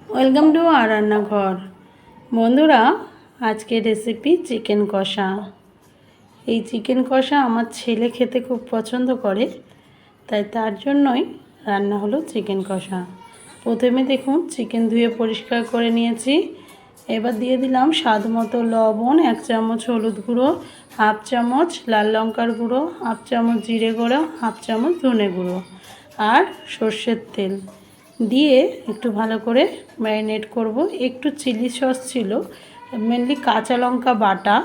Welcome to আর রান্নাঘর। বন্ধুরা, আজকের রেসিপি চিকেন কষা। এই চিকেন কষা আমার ছেলে খেতে খুব পছন্দ করে, তাই তার জন্যই রান্না হলো চিকেন কষা। প্রথমে দেখুন, চিকেন ধুয়ে পরিষ্কার করে নিয়েছি। এবার দিয়ে দিলাম স্বাদ মতো লবণ, 1 চামচ হলুদ গুঁড়ো, 1/2 চামচ লাল লঙ্কার গুঁড়ো, 1/2 চামচ জিরে গুঁড়ো, 1/2 চামচ ধনে গুঁড়ো আর সর্ষের তেল দিয়ে একটু ভালো করে ম্যারিনেট করব। একটু চিলি সস ছিল, মেনলি কাঁচা লঙ্কা বাটা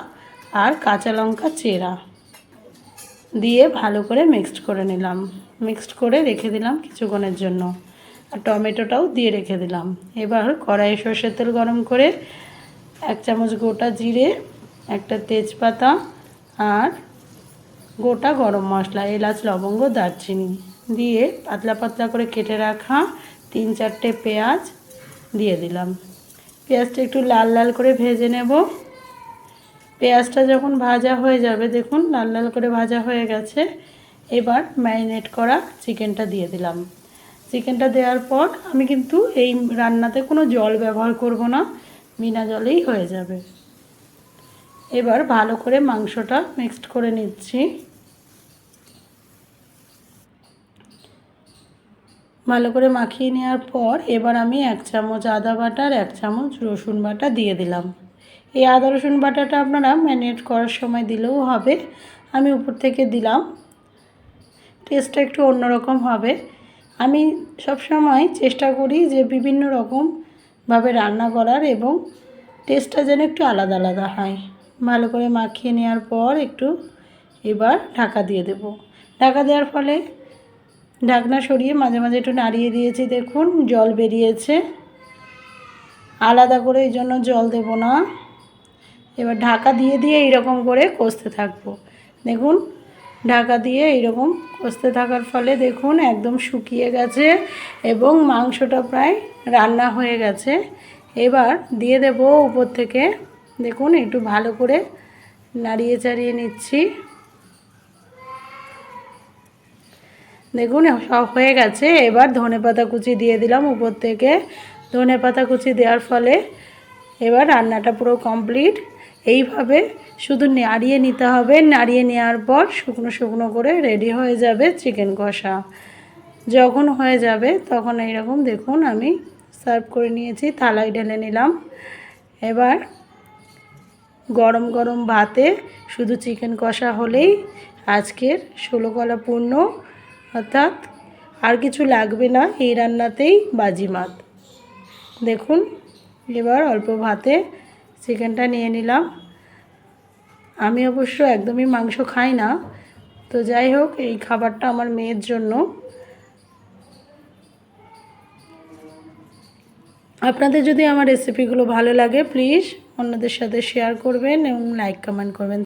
আর কাঁচা লঙ্কা চেরা দিয়ে ভালো করে মিক্সড করে নিলাম। মিক্সড করে রেখে দিলাম কিছুক্ষণের জন্য, আর টমেটোটাও দিয়ে রেখে দিলাম। এবার কড়াইয়ে সর্ষের তেল গরম করে 1 চামচ গোটা জিরে, একটা তেজপাতা আর গোটা গরম মশলা, এলাচ, লবঙ্গ, দারচিনি দিয়ে পাতলা পাতলা করে কেটে রাখা 3-4টে পেঁয়াজ দিয়ে দিলাম। পেঁয়াজটা একটু লাল লাল করে ভেজে নেব। পেঁয়াজটা যখন ভাজা হয়ে যাবে, দেখুন লাল লাল করে ভাজা হয়ে গেছে। এবার ম্যারিনেট করা চিকেনটা দিয়ে দিলাম। চিকেনটা দেওয়ার পর আমি কিন্তু এই রান্নাতে কোনো জল ব্যবহার করব না, বিনা জলেই হয়ে যাবে। এবার ভালো করে মাংসটা মিক্সড করে নিচ্ছি। ভালো করে মাখিয়ে নেওয়ার পর এবার আমি 1 চামচ আদা বাটা আর 1 চামচ রসুন বাটা দিয়ে দিলাম। এই আদা রসুন বাটাটা আপনারা ম্যারিনেট করার সময় দিলেও হবে, আমি উপর থেকে দিলাম। টেস্টটা একটু অন্যরকম হবে। আমি সব সময় চেষ্টা করি যে বিভিন্ন রকমভাবে রান্না করার, এবং টেস্টটা যেন একটু আলাদা আলাদা হয়। ভালো করে মাখিয়ে নেওয়ার পর একটু এবার ঢাকা দিয়ে দেব। ঢাকা দেওয়ার ফলে ঢাকনা সরিয়ে মাঝে মাঝে একটু নাড়িয়ে দিয়েছি। দেখুন জল বেরিয়েছে, আলাদা করে এই জন্য জল দেব না। এবার ঢাকা দিয়ে দিয়ে এইরকম করে কষতে থাকবো। দেখুন ঢাকা দিয়ে এইরকম কষতে থাকার ফলে দেখুন একদম শুকিয়ে গেছে এবং মাংসটা প্রায় রান্না হয়ে গেছে। এবার দিয়ে দেব উপর থেকে। দেখুন একটু ভালো করে নাড়িয়ে চাড়িয়ে নিচ্ছি। দেখুন সব হয়ে গেছে। এবার ধনেপাতা কুচি দিয়ে দিলাম উপর থেকে। ধনেপাতা কুচি দেওয়ার ফলে এবার রান্নাটা পুরো কমপ্লিট। এইভাবে শুধু নাড়িয়ে নিতে হবে। নাড়িয়ে নেওয়ার পর শুকনো শুকনো করে রেডি হয়ে যাবে চিকেন কষা। যখন হয়ে যাবে তখন এইরকম দেখুন আমি সার্ভ করে নিয়েছি, থালায় ঢেলে নিলাম। এবার গরম গরম ভাতে শুধু চিকেন কষা হলেই আজকের 16 কলা পূর্ণ, অর্থাৎ আর কিছু লাগবে না এই রান্নাতেই বাজিমাত। দেখুন এবার অল্প ভাতে চিকেনটা নিয়ে নিলাম। আমি অবশ্য একদমই মাংস খাই না, তো যাই হোক এই খাবারটা আমার মেয়ের জন্য। আপনাদের যদি আমার রেসিপিগুলো ভালো লাগে প্লিজ অন্যদের সাথে শেয়ার করবেন এবং লাইক কমেন্ট করবেন।